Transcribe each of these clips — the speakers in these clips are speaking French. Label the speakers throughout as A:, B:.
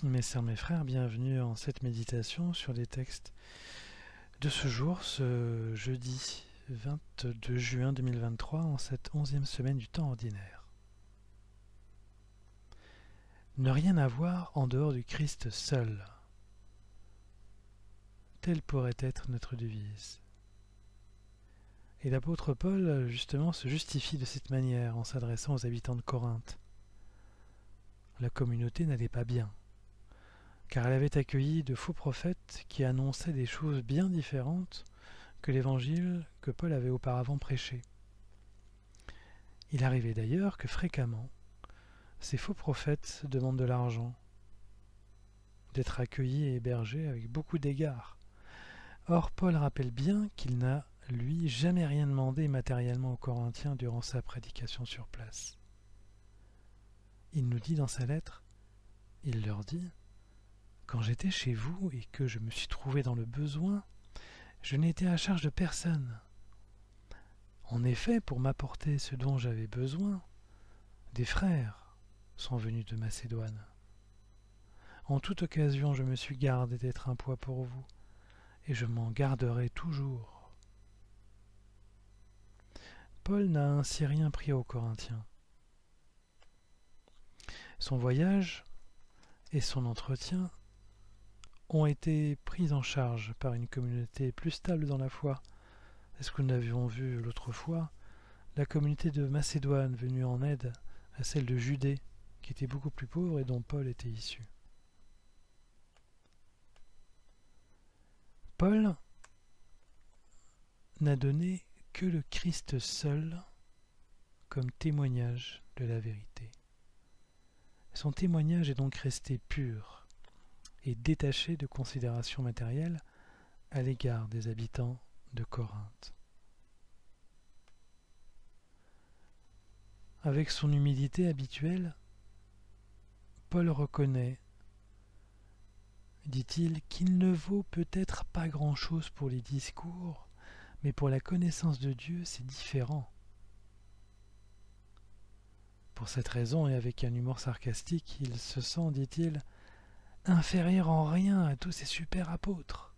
A: Mes sœurs, mes frères, bienvenue en cette méditation sur les textes de ce jour, ce jeudi 22 juin 2023, en cette 11e semaine du temps ordinaire. Ne rien avoir en dehors du Christ seul. Telle pourrait être notre devise. Et l'apôtre Paul, justement, se justifie de cette manière en s'adressant aux habitants de Corinthe. La communauté n'allait pas bien, car elle avait accueilli de faux prophètes qui annonçaient des choses bien différentes que l'évangile que Paul avait auparavant prêché. Il arrivait d'ailleurs que fréquemment, ces faux prophètes demandent de l'argent, d'être accueillis et hébergés avec beaucoup d'égards. Or, Paul rappelle bien qu'il n'a, lui, jamais rien demandé matériellement aux Corinthiens durant sa prédication sur place. Il nous dit dans sa lettre, il leur dit, « Quand j'étais chez vous et que je me suis trouvé dans le besoin, je n'ai été à charge de personne. En effet, pour m'apporter ce dont j'avais besoin, des frères sont venus de Macédoine. En toute occasion, je me suis gardé d'être un poids pour vous, et je m'en garderai toujours. » Paul n'a ainsi rien pris aux Corinthiens. Son voyage et son entretien ont été pris en charge par une communauté plus stable dans la foi. C'est ce que nous avions vu l'autre fois, la communauté de Macédoine venue en aide à celle de Judée, qui était beaucoup plus pauvre et dont Paul était issu. Paul n'a donné que le Christ seul comme témoignage de la vérité. Son témoignage est donc resté pur et détaché de considérations matérielles à l'égard des habitants de Corinthe. Avec son humilité habituelle, Paul reconnaît, dit-il, qu'il ne vaut peut-être pas grand-chose pour les discours, mais pour la connaissance de Dieu, c'est différent. Pour cette raison, et avec un humour sarcastique, il se sent, dit-il, inférieur en rien à tous ces super apôtres,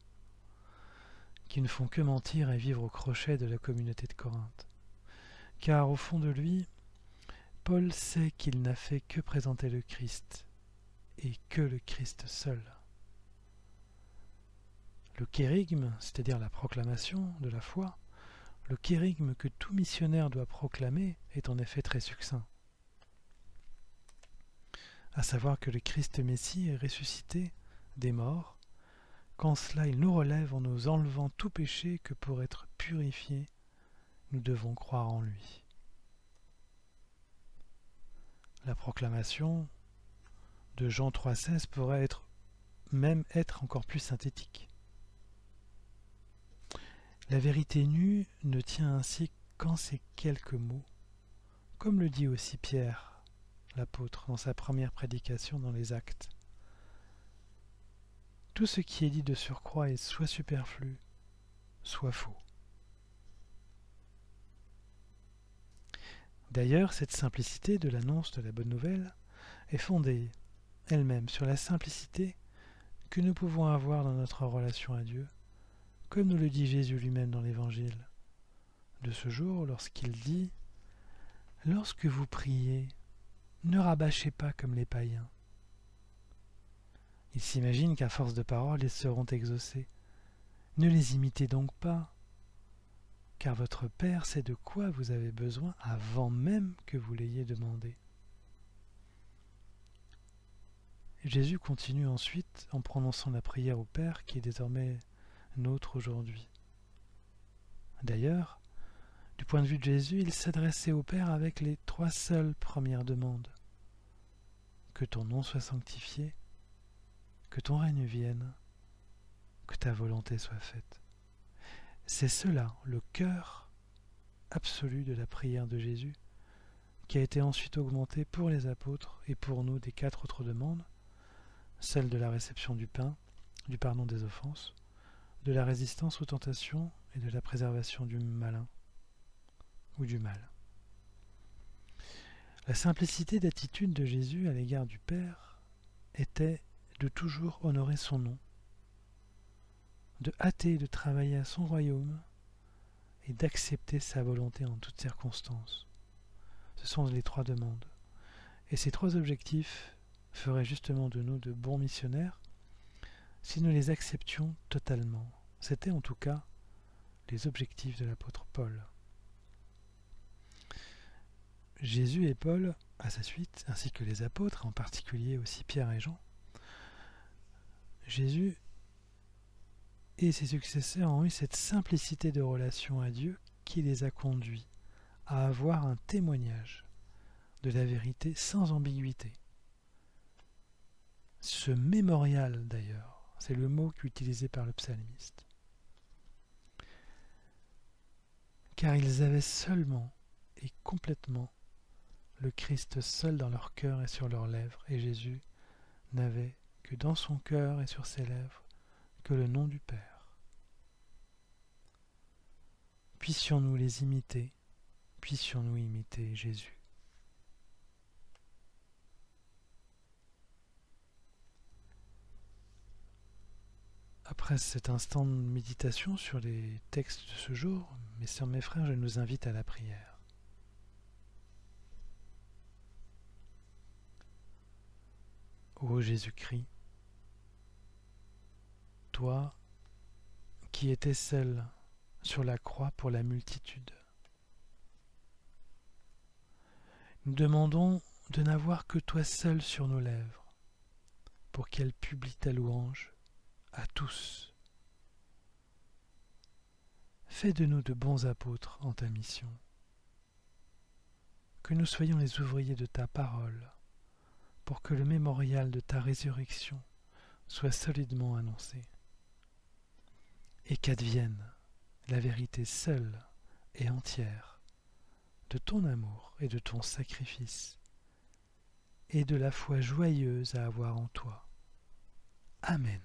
A: qui ne font que mentir et vivre au crochet de la communauté de Corinthe. Car au fond de lui, Paul sait qu'il n'a fait que présenter le Christ, et que le Christ seul. Le kérygme, c'est-à-dire la proclamation de la foi, le kérygme que tout missionnaire doit proclamer est en effet très succinct. À savoir que le Christ Messie est ressuscité des morts, qu'en cela il nous relève en nous enlevant tout péché, que pour être purifiés, nous devons croire en lui. La proclamation de Jean 3,16 pourrait même être encore plus synthétique. La vérité nue ne tient ainsi qu'en ces quelques mots, comme le dit aussi Pierre, l'apôtre, dans sa première prédication dans les Actes. Tout ce qui est dit de surcroît est soit superflu, soit faux. D'ailleurs, cette simplicité de l'annonce de la bonne nouvelle est fondée elle-même sur la simplicité que nous pouvons avoir dans notre relation à Dieu, comme nous le dit Jésus lui-même dans l'Évangile de ce jour, lorsqu'il dit « Lorsque vous priez, ne rabâchez pas comme les païens. » Il s'imagine qu'à force de paroles, ils seront exaucés. Ne les imitez donc pas, car votre Père sait de quoi vous avez besoin avant même que vous l'ayez demandé. Jésus continue ensuite en prononçant la prière au Père qui est désormais nôtre aujourd'hui. D'ailleurs, du point de vue de Jésus, il s'adressait au Père avec les 3 seules premières demandes. Que ton nom soit sanctifié, que ton règne vienne, que ta volonté soit faite. C'est cela, le cœur absolu de la prière de Jésus, qui a été ensuite augmenté pour les apôtres et pour nous des 4 autres demandes, celle de la réception du pain, du pardon des offenses, de la résistance aux tentations et de la préservation du malin ou du mal. La simplicité d'attitude de Jésus à l'égard du Père était de toujours honorer son nom, de hâter et de travailler à son royaume et d'accepter sa volonté en toutes circonstances. Ce sont les 3 demandes. Et ces 3 objectifs feraient justement de nous de bons missionnaires si nous les acceptions totalement. C'était en tout cas les objectifs de l'apôtre Paul. Jésus et Paul, à sa suite, ainsi que les apôtres, en particulier aussi Pierre et Jean, Jésus et ses successeurs ont eu cette simplicité de relation à Dieu qui les a conduits à avoir un témoignage de la vérité sans ambiguïté. Ce mémorial d'ailleurs, c'est le mot utilisé par le psalmiste. Car ils avaient seulement et complètement le Christ seul dans leur cœur et sur leurs lèvres, et Jésus n'avait que dans son cœur et sur ses lèvres que le nom du Père. Puissions-nous les imiter, puissions-nous imiter Jésus. Après cet instant de méditation sur les textes de ce jour, mes sœurs, mes frères, je nous invite à la prière. Ô Jésus-Christ, toi qui étais seul sur la croix pour la multitude, nous demandons de n'avoir que toi seul sur nos lèvres, pour qu'elle publie ta louange à tous. Fais de nous de bons apôtres en ta mission, que nous soyons les ouvriers de ta parole, pour que le mémorial de ta résurrection soit solidement annoncé, et qu'advienne la vérité seule et entière de ton amour et de ton sacrifice, et de la foi joyeuse à avoir en toi. Amen.